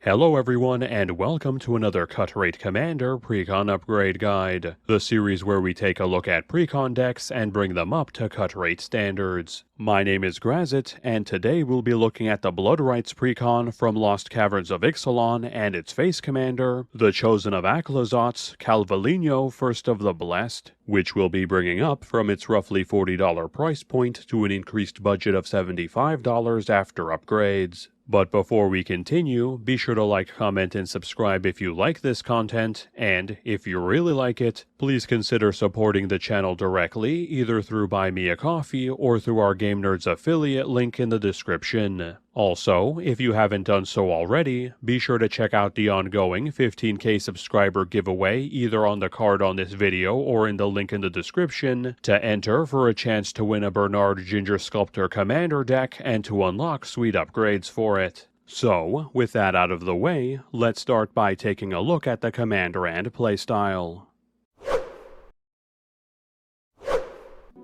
Hello everyone, and welcome to another Cut Rate Commander Precon Upgrade Guide, the series where we take a look at Precon decks and bring them up to cut rate standards. My name is Grazzet, and today we'll be looking at the Blood Rites Precon from Lost Caverns of Ixalan and its face commander, the Chosen of Aclazotz, Clavileño, First of the Blessed, which we'll be bringing up from its roughly $40 price point to an increased budget of $75 after upgrades. But before we continue, be sure to like, comment, and subscribe if you like this content, and if you really like it, please consider supporting the channel directly, either through Buy Me a Coffee or through our Game Nerds affiliate link in the description. Also, if you haven't done so already, be sure to check out the ongoing 15K subscriber giveaway either on the card on this video or in the link in the description to enter for a chance to win a Bernard Ginger Sculptor Commander deck and to unlock sweet upgrades for it. So, with that out of the way, let's start by taking a look at the commander and playstyle.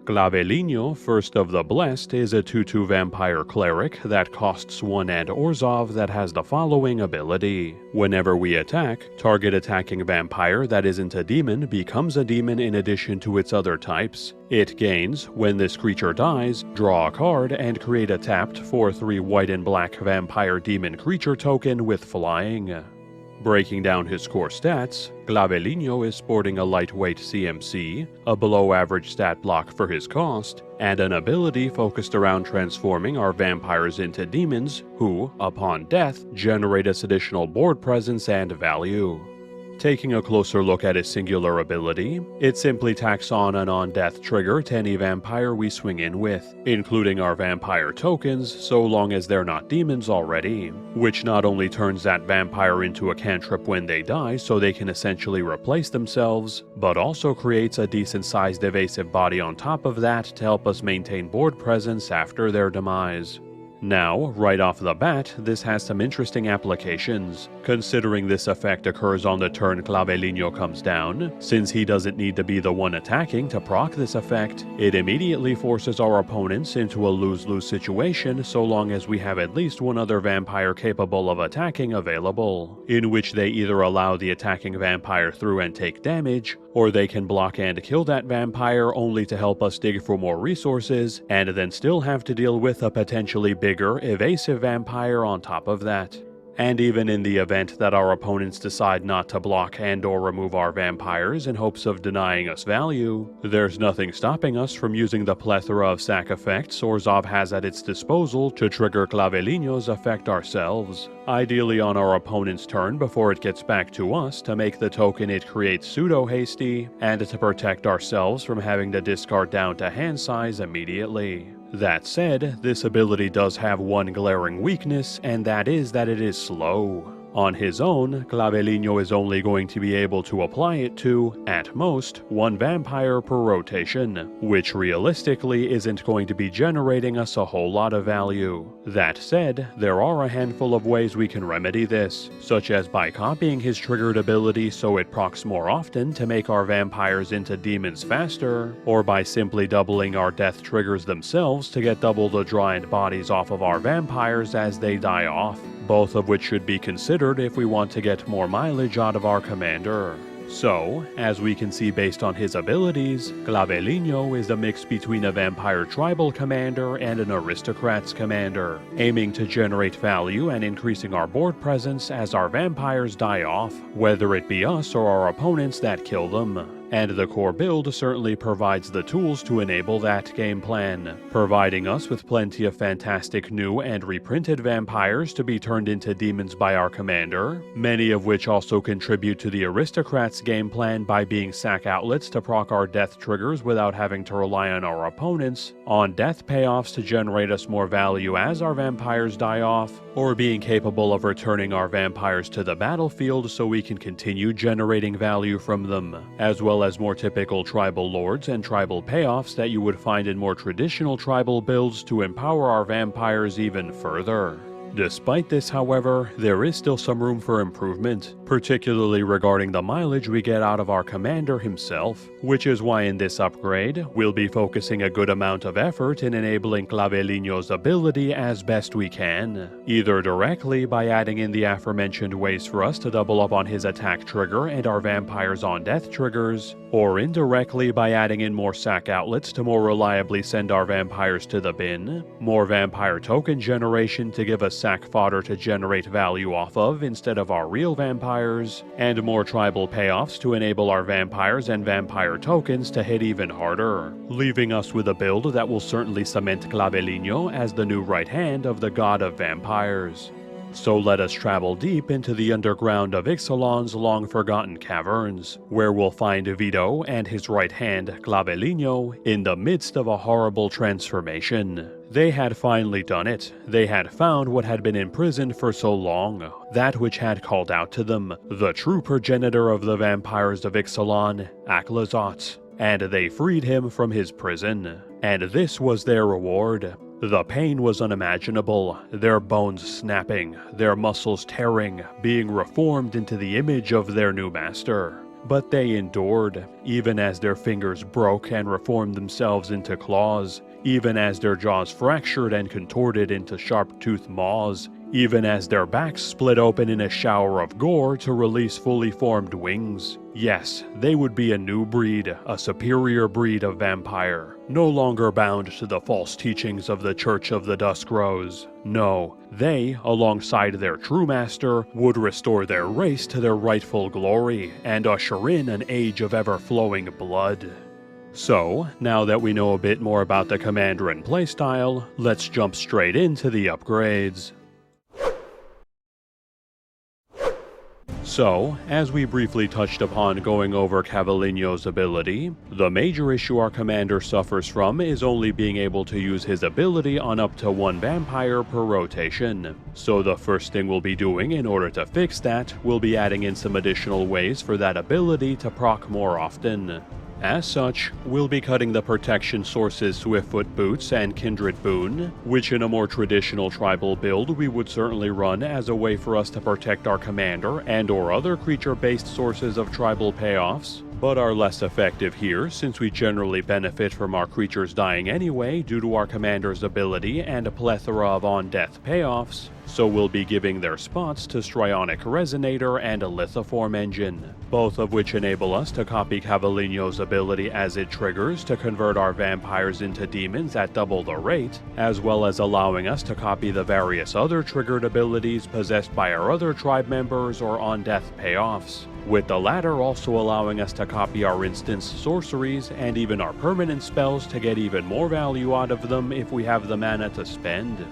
Clavileño, First of the Blessed, is a 2/2 vampire cleric that costs 1 and Orzhov that has the following ability. Whenever we attack, target attacking vampire that isn't a demon becomes a demon in addition to its other types. It gains, when this creature dies, draw a card and create a tapped 4/3 white and black vampire demon creature token with flying. Breaking down his core stats, Clavileño is sporting a lightweight CMC, a below-average stat block for his cost, and an ability focused around transforming our vampires into demons who, upon death, generate us additional board presence and value. Taking a closer look at his singular ability, it simply tacks on an on-death trigger to any vampire we swing in with, including our vampire tokens so long as they're not demons already, which not only turns that vampire into a cantrip when they die so they can essentially replace themselves, but also creates a decent-sized evasive body on top of that to help us maintain board presence after their demise. Now, right off the bat, this has some interesting applications, considering this effect occurs on the turn Clavileño comes down. Since he doesn't need to be the one attacking to proc this effect, it immediately forces our opponents into a lose-lose situation so long as we have at least one other vampire capable of attacking available, in which they either allow the attacking vampire through and take damage, or they can block and kill that vampire only to help us dig for more resources, and then still have to deal with a potentially bigger, evasive vampire on top of that. And even in the event that our opponents decide not to block and or remove our vampires in hopes of denying us value, there's nothing stopping us from using the plethora of sack effects Orzhov has at its disposal to trigger Clavileño's effect ourselves, ideally on our opponent's turn before it gets back to us to make the token it creates pseudo-hasty, and to protect ourselves from having to discard down to hand size immediately. That said, this ability does have one glaring weakness, and that is that it is slow. On his own, Clavileño is only going to be able to apply it to, at most, 1 vampire per rotation, which realistically isn't going to be generating us a whole lot of value. That said, there are a handful of ways we can remedy this, such as by copying his triggered ability so it procs more often to make our vampires into demons faster, or by simply doubling our death triggers themselves to get double the draw and bodies off of our vampires as they die off, both of which should be considered if we want to get more mileage out of our commander. So, as we can see based on his abilities, Clavileño is a mix between a vampire tribal commander and an aristocrat's commander, aiming to generate value and increasing our board presence as our vampires die off, whether it be us or our opponents that kill them. And the core build certainly provides the tools to enable that game plan, providing us with plenty of fantastic new and reprinted vampires to be turned into demons by our commander, many of which also contribute to the aristocrat's game plan by being sack outlets to proc our death triggers without having to rely on our opponents, on death payoffs to generate us more value as our vampires die off, or being capable of returning our vampires to the battlefield so we can continue generating value from them, as well as more typical tribal lords and tribal payoffs that you would find in more traditional tribal builds to empower our vampires even further. Despite this, however, there is still some room for improvement, particularly regarding the mileage we get out of our commander himself, which is why in this upgrade, we'll be focusing a good amount of effort in enabling Clavileño's ability as best we can, either directly by adding in the aforementioned ways for us to double up on his attack trigger and our vampires on death triggers, or indirectly by adding in more sack outlets to more reliably send our vampires to the bin, more vampire token generation to give us sack fodder to generate value off of instead of our real vampires, and more tribal payoffs to enable our vampires and vampire tokens to hit even harder, leaving us with a build that will certainly cement Clavileño as the new right hand of the god of vampires. So let us travel deep into the underground of Ixalan's long-forgotten caverns, where we'll find Vito and his right hand, Clavileño, in the midst of a horrible transformation. They had finally done it. They had found what had been imprisoned for so long, that which had called out to them, the true progenitor of the vampires of Ixalan, Aclazotz, and they freed him from his prison. And this was their reward. The pain was unimaginable, their bones snapping, their muscles tearing, being reformed into the image of their new master. But they endured, even as their fingers broke and reformed themselves into claws, even as their jaws fractured and contorted into sharp-toothed maws, even as their backs split open in a shower of gore to release fully formed wings. Yes, they would be a new breed, a superior breed of vampire, no longer bound to the false teachings of the Church of the Dusk Rose. No, they, alongside their true master, would restore their race to their rightful glory and usher in an age of ever-flowing blood. So, now that we know a bit more about the commander and playstyle, let's jump straight into the upgrades. So, as we briefly touched upon going over Clavileño's ability, the major issue our commander suffers from is only being able to use his ability on up to one vampire per rotation. So the first thing we'll be doing in order to fix that, we'll be adding in some additional ways for that ability to proc more often. As such, we'll be cutting the protection sources Swiftfoot Boots and Kindred Boon, which in a more traditional tribal build we would certainly run as a way for us to protect our commander and or other creature-based sources of tribal payoffs, but are less effective here since we generally benefit from our creatures dying anyway due to our commander's ability and a plethora of on-death payoffs, so we'll be giving their spots to Strionic Resonator and a Lithoform Engine, both of which enable us to copy Clavileño's ability as it triggers to convert our vampires into demons at double the rate, as well as allowing us to copy the various other triggered abilities possessed by our other tribe members or on-death payoffs, with the latter also allowing us to copy our instance sorceries and even our permanent spells to get even more value out of them if we have the mana to spend.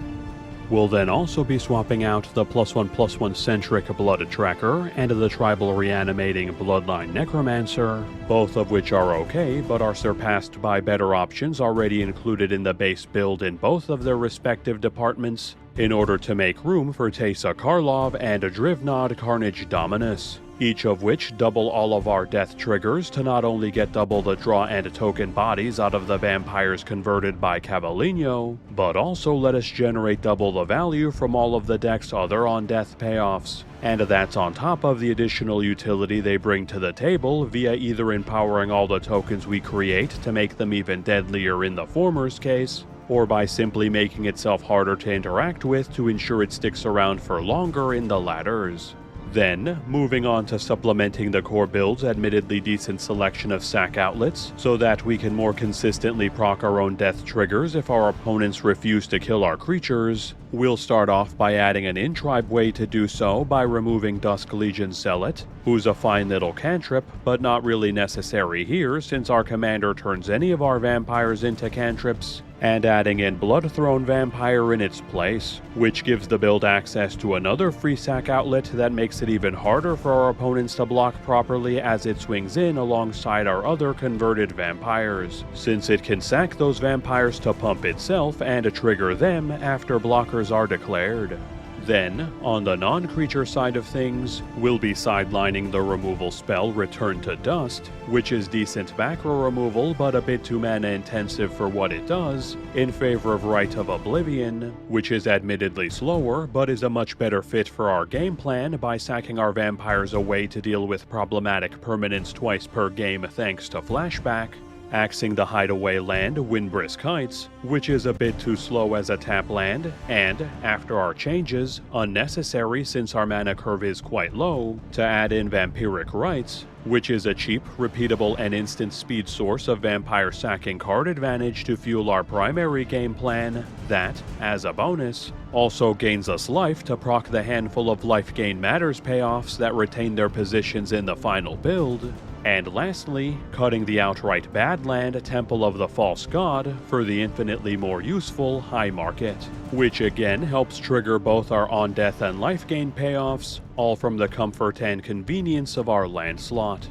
We'll then also be swapping out the +1/+1 centric Blood Tracker and the tribal reanimating Bloodline Necromancer, both of which are okay but are surpassed by better options already included in the base build in both of their respective departments, in order to make room for Teysa Karlov and Drivnod Carnage Dominus, each of which double all of our death triggers to not only get double the draw and token bodies out of the vampires converted by Clavileño, but also let us generate double the value from all of the deck's other on-death payoffs. And that's on top of the additional utility they bring to the table via either empowering all the tokens we create to make them even deadlier in the former's case, or by simply making itself harder to interact with to ensure it sticks around for longer in the latter's. Then, moving on to supplementing the core build's admittedly decent selection of sack outlets, so that we can more consistently proc our own death triggers if our opponents refuse to kill our creatures, we'll start off by adding an in-tribe way to do so by removing Dusk Legion Zealot, who's a fine little cantrip, but not really necessary here since our commander turns any of our vampires into cantrips, and adding in Bloodthrone Vampire in its place, which gives the build access to another free sack outlet that makes it even harder for our opponents to block properly as it swings in alongside our other converted vampires, since it can sack those vampires to pump itself and trigger them after blockers are declared. Then, on the non-creature side of things, we'll be sidelining the removal spell Return to Dust, which is decent back row removal but a bit too mana intensive for what it does, in favor of Rite of Oblivion, which is admittedly slower but is a much better fit for our game plan by sacking our vampires away to deal with problematic permanents twice per game thanks to Flashback, axing the hideaway land Windbrisk Heights, which is a bit too slow as a tap land, and, after our changes, unnecessary since our mana curve is quite low, to add in Vampiric Rites, which is a cheap, repeatable, and instant speed source of vampire sacking card advantage to fuel our primary game plan that, as a bonus, also gains us life to proc the handful of life gain matters payoffs that retain their positions in the final build, and lastly, cutting the outright bad land Temple of the False God for the infinitely more useful High Market, which again helps trigger both our on-death and life gain payoffs, all from the comfort and convenience of our land slot.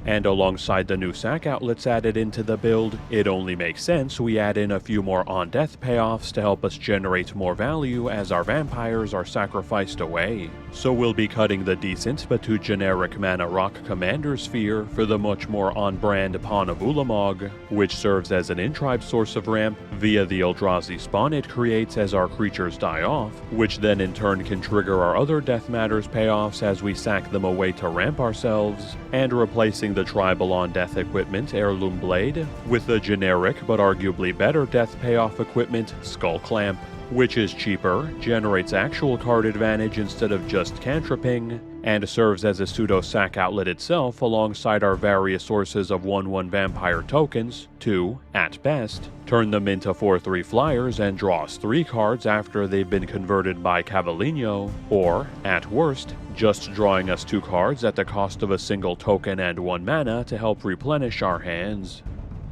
And alongside the new sack outlets added into the build, it only makes sense we add in a few more on-death payoffs to help us generate more value as our vampires are sacrificed away. So we'll be cutting the decent but too generic mana rock Commander Sphere for the much more on-brand Pawn of Ulamog, which serves as an in-tribe source of ramp via the Eldrazi spawn it creates as our creatures die off, which then in turn can trigger our other Death Matters payoffs as we sack them away to ramp ourselves, and replacing the tribal on-death equipment Heirloom Blade with the generic but arguably better death payoff equipment Skull Clamp, which is cheaper, generates actual card advantage instead of just cantripping, and serves as a pseudo-sack outlet itself alongside our various sources of 1/1 vampire tokens to, at best, turn them into 4/3 flyers and draw us 3 cards after they've been converted by Clavileño, or, at worst, just drawing us 2 cards at the cost of a single token and 1 mana to help replenish our hands.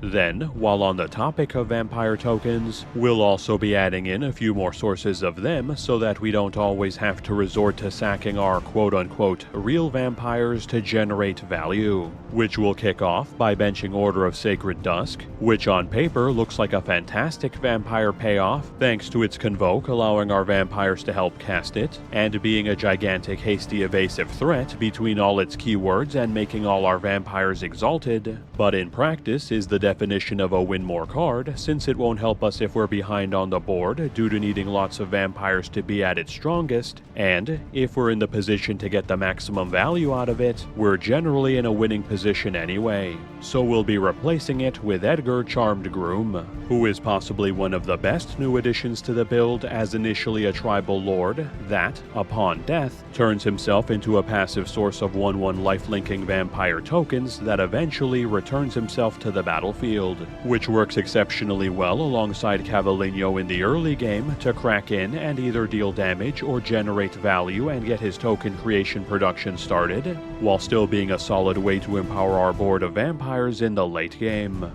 Then, while on the topic of vampire tokens, we'll also be adding in a few more sources of them so that we don't always have to resort to sacking our quote-unquote real vampires to generate value, which we'll kick off by benching Order of Sacred Dusk, which on paper looks like a fantastic vampire payoff thanks to its Convoke allowing our vampires to help cast it, and being a gigantic hasty evasive threat between all its keywords and making all our vampires exalted, but in practice is the definition of a win more card, since it won't help us if we're behind on the board due to needing lots of vampires to be at its strongest, and if we're in the position to get the maximum value out of it, we're generally in a winning position anyway. So we'll be replacing it with Edgar Charmed Groom, who is possibly one of the best new additions to the build as initially a tribal lord that, upon death, turns himself into a passive source of 1/1 life-linking vampire tokens that eventually returns himself to the battlefield, which works exceptionally well alongside Clavileño in the early game to crack in and either deal damage or generate value and get his token creation production started, while still being a solid way to empower our board of vampires in the late game.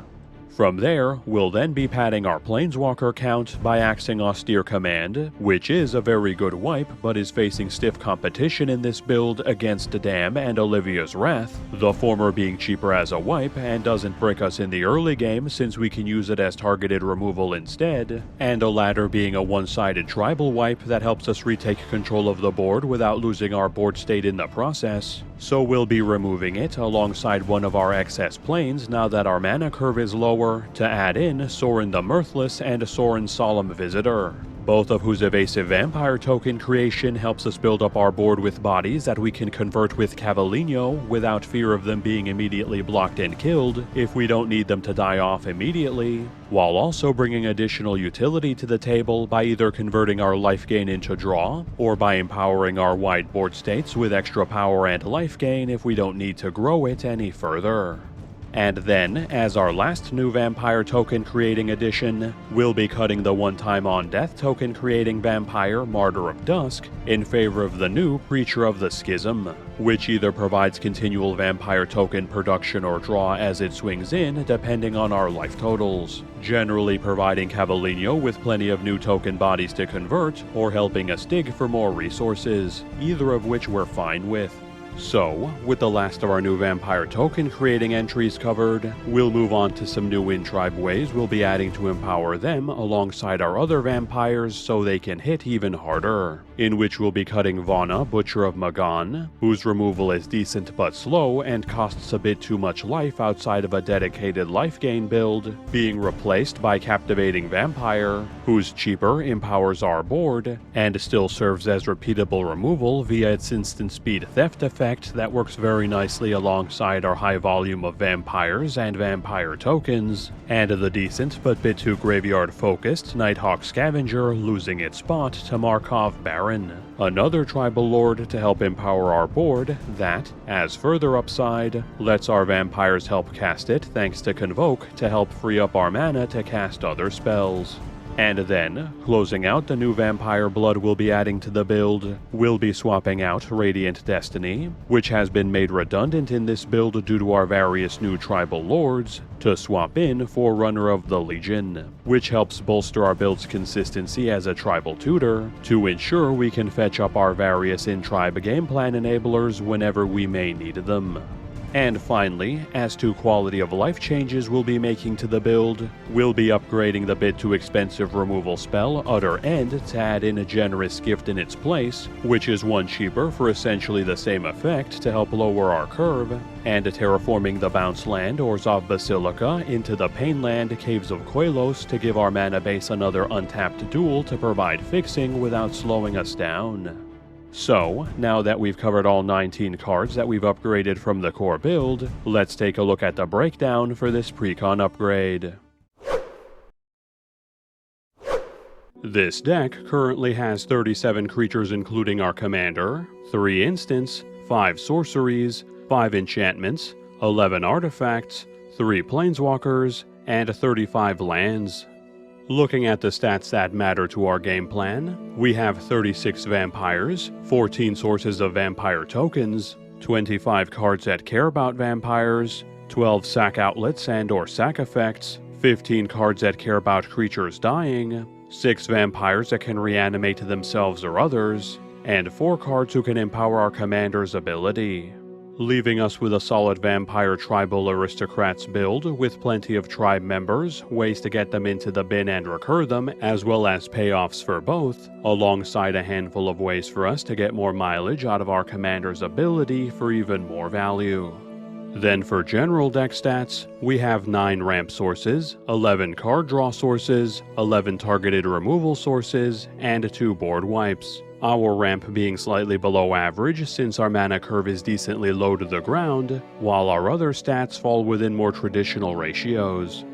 From there, we'll then be padding our Planeswalker count by axing Austere Command, which is a very good wipe but is facing stiff competition in this build against Dam and Olivia's Wrath, the former being cheaper as a wipe and doesn't break us in the early game since we can use it as targeted removal instead, and the latter being a one-sided tribal wipe that helps us retake control of the board without losing our board state in the process. So we'll be removing it alongside one of our excess planes now that our mana curve is lower, to add in Sorin the Mirthless and Sorin Solemn Visitor, both of whose evasive vampire token creation helps us build up our board with bodies that we can convert with Clavileño without fear of them being immediately blocked and killed if we don't need them to die off immediately, while also bringing additional utility to the table by either converting our life gain into draw, or by empowering our wide board states with extra power and life gain if we don't need to grow it any further. And then, as our last new vampire token creating addition, we'll be cutting the one-time on-death token creating vampire Martyr of Dusk in favor of the new Preacher of the Schism, which either provides continual vampire token production or draw as it swings in depending on our life totals, generally providing Clavileño with plenty of new token bodies to convert or helping us dig for more resources, either of which we're fine with. So, with the last of our new vampire token creating entries covered, we'll move on to some new in-tribe ways we'll be adding to empower them alongside our other vampires so they can hit even harder, in which we'll be cutting Vana, Butcher of Magan, whose removal is decent but slow and costs a bit too much life outside of a dedicated life gain build, being replaced by Captivating Vampire, who's cheaper, empowers our board, and still serves as repeatable removal via its instant speed theft effect that works very nicely alongside our high volume of vampires and vampire tokens, and the decent but bit too graveyard focused Nighthawk Scavenger losing its spot to Markov Baron, another tribal lord to help empower our board that, as further upside, lets our vampires help cast it thanks to Convoke to help free up our mana to cast other spells. And then, closing out the new vampire blood we'll be adding to the build, we'll be swapping out Radiant Destiny, which has been made redundant in this build due to our various new tribal lords, to swap in Forerunner of the Legion, which helps bolster our build's consistency as a tribal tutor, to ensure we can fetch up our various in-tribe game plan enablers whenever we may need them. And finally, as to quality of life changes we'll be making to the build, we'll be upgrading the bit too expensive removal spell Utter End to add in a generous gift in its place, which is one cheaper for essentially the same effect to help lower our curve, and terraforming the Bounce Land Orzhov Basilica into the Painland Caves of Koilos to give our mana base another untapped dual to provide fixing without slowing us down. So, now that we've covered all 19 cards that we've upgraded from the core build, let's take a look at the breakdown for this Precon upgrade. This deck currently has 37 creatures including our commander, 3 instants, 5 sorceries, 5 enchantments, 11 artifacts, 3 planeswalkers, and 35 lands. Looking at the stats that matter to our game plan, we have 36 vampires, 14 sources of vampire tokens, 25 cards that care about vampires, 12 sack outlets and/or sack effects, 15 cards that care about creatures dying, 6 vampires that can reanimate themselves or others, and 4 cards who can empower our commander's ability, leaving us with a solid vampire tribal aristocrats build with plenty of tribe members, ways to get them into the bin and recur them, as well as payoffs for both, alongside a handful of ways for us to get more mileage out of our commander's ability for even more value. Then for general deck stats, we have 9 ramp sources, 11 card draw sources, 11 targeted removal sources, and 2 board wipes. Our ramp being slightly below average since our mana curve is decently low to the ground, while our other stats fall within more traditional ratios.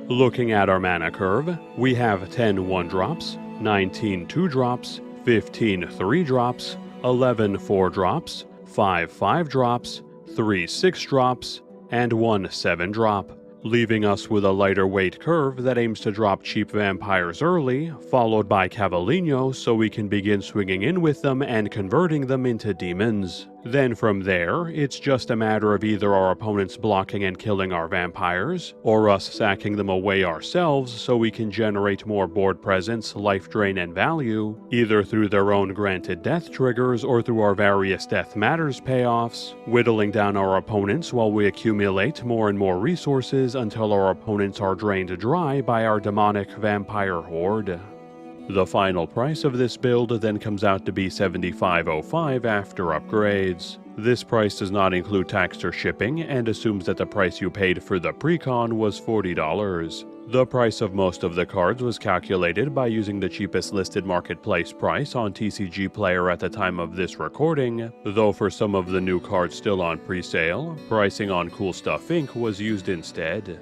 Looking at our mana curve, we have 10 1-drops, 19 2-drops, 15 3-drops, 11 4-drops, 5 5-drops, 3 6-drops, and 1 7-drop, leaving us with a lighter weight curve that aims to drop cheap vampires early, followed by Clavileño so we can begin swinging in with them and converting them into demons. Then from there, it's just a matter of either our opponents blocking and killing our vampires, or us sacking them away ourselves so we can generate more board presence, life drain, and value, either through their own granted death triggers or through our various Death Matters payoffs, whittling down our opponents while we accumulate more and more resources until our opponents are drained dry by our demonic vampire horde. The final price of this build then comes out to be $75.05 after upgrades. This price does not include tax or shipping and assumes that the price you paid for the Precon was $40. The price of most of the cards was calculated by using the cheapest listed marketplace price on TCG Player at the time of this recording, though for some of the new cards still on pre-sale, pricing on Cool Stuff Inc. was used instead.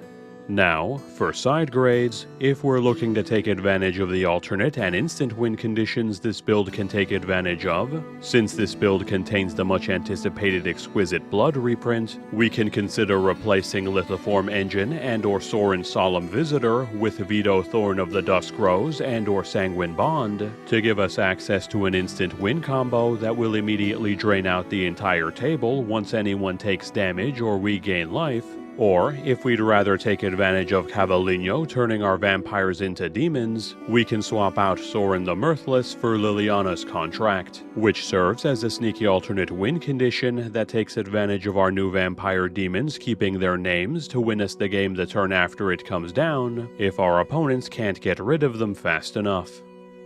Now, for side grades, if we're looking to take advantage of the alternate and instant win conditions this build can take advantage of, since this build contains the much anticipated Exquisite Blood reprint, we can consider replacing Lithoform Engine and/or Sorin Solemn Visitor with Veto Thorn of the Dusk Rose and/or Sanguine Bond to give us access to an instant win combo that will immediately drain out the entire table once anyone takes damage or we gain life, Or, if we'd rather take advantage of Clavileño turning our vampires into demons, we can swap out Sorin the Mirthless for Liliana's Contract, which serves as a sneaky alternate win condition that takes advantage of our new vampire demons keeping their names to win us the game the turn after it comes down, if our opponents can't get rid of them fast enough.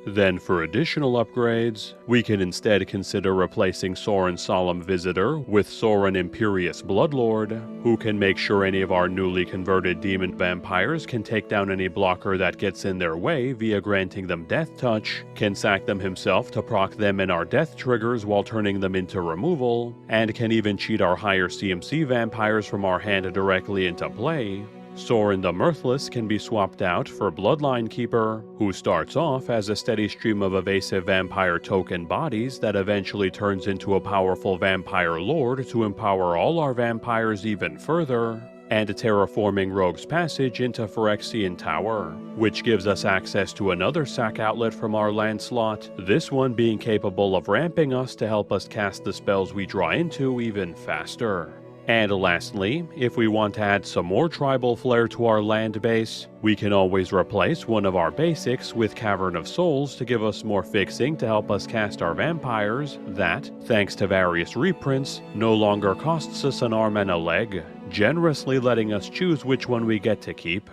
Then for additional upgrades, we can instead consider replacing Sorin Solemn Visitor with Sorin Imperious Bloodlord, who can make sure any of our newly converted demon vampires can take down any blocker that gets in their way via granting them Death Touch, can sack them himself to proc them in our death triggers while turning them into removal, and can even cheat our higher CMC vampires from our hand directly into play. Sorin the Mirthless can be swapped out for Bloodline Keeper, who starts off as a steady stream of evasive vampire token bodies that eventually turns into a powerful vampire lord to empower all our vampires even further, and Terraforming Rogue's Passage into Phyrexian Tower, which gives us access to another sack outlet from our land slot, this one being capable of ramping us to help us cast the spells we draw into even faster. And lastly, if we want to add some more tribal flair to our land base, we can always replace one of our basics with Cavern of Souls to give us more fixing to help us cast our vampires that, thanks to various reprints, no longer costs us an arm and a leg, generously letting us choose which one we get to keep.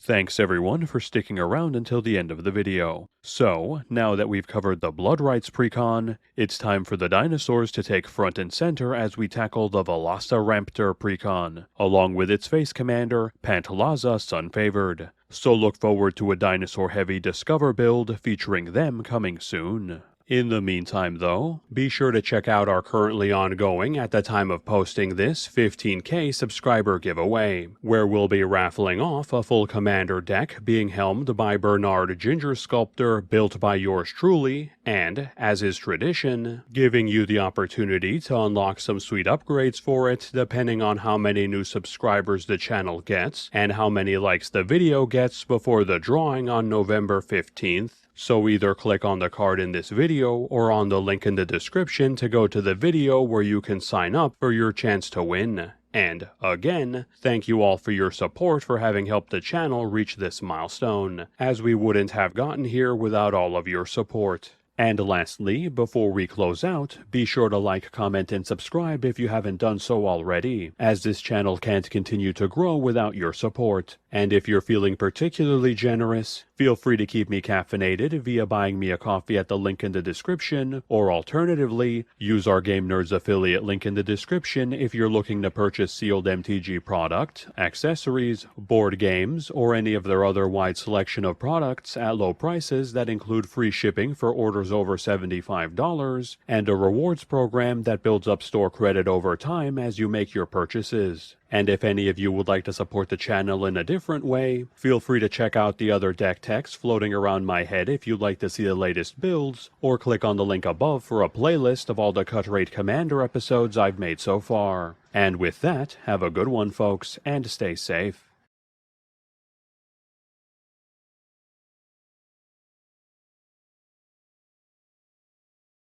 Thanks everyone for sticking around until the end of the video. So, now that we've covered the Blood Rites Precon, it's time for the dinosaurs to take front and center as we tackle the Velociraptor Precon, along with its face commander, Pantalaza Sunfavored. So look forward to a dinosaur-heavy Discover build featuring them coming soon. In the meantime though, be sure to check out our currently ongoing, at the time of posting this, 15k subscriber giveaway, where we'll be raffling off a full commander deck being helmed by Bernard Ginger Sculptor built by yours truly, and, as is tradition, giving you the opportunity to unlock some sweet upgrades for it depending on how many new subscribers the channel gets and how many likes the video gets before the drawing on November 15th. So either click on the card in this video or on the link in the description to go to the video where you can sign up for your chance to win. And, again, thank you all for your support for having helped the channel reach this milestone, as we wouldn't have gotten here without all of your support. And lastly, before we close out, be sure to like, comment, and subscribe if you haven't done so already, as this channel can't continue to grow without your support. And if you're feeling particularly generous, feel free to keep me caffeinated via buying me a coffee at the link in the description, or alternatively, use our Game Nerds affiliate link in the description if you're looking to purchase sealed MTG product, accessories, board games, or any of their other wide selection of products at low prices that include free shipping for orders over $75, and a rewards program that builds up store credit over time as you make your purchases. And if any of you would like to support the channel in a different way, feel free to check out the other deck techs floating around my head if you'd like to see the latest builds, or click on the link above for a playlist of all the Cut Rate Commander episodes I've made so far. And with that, have a good one folks, and stay safe.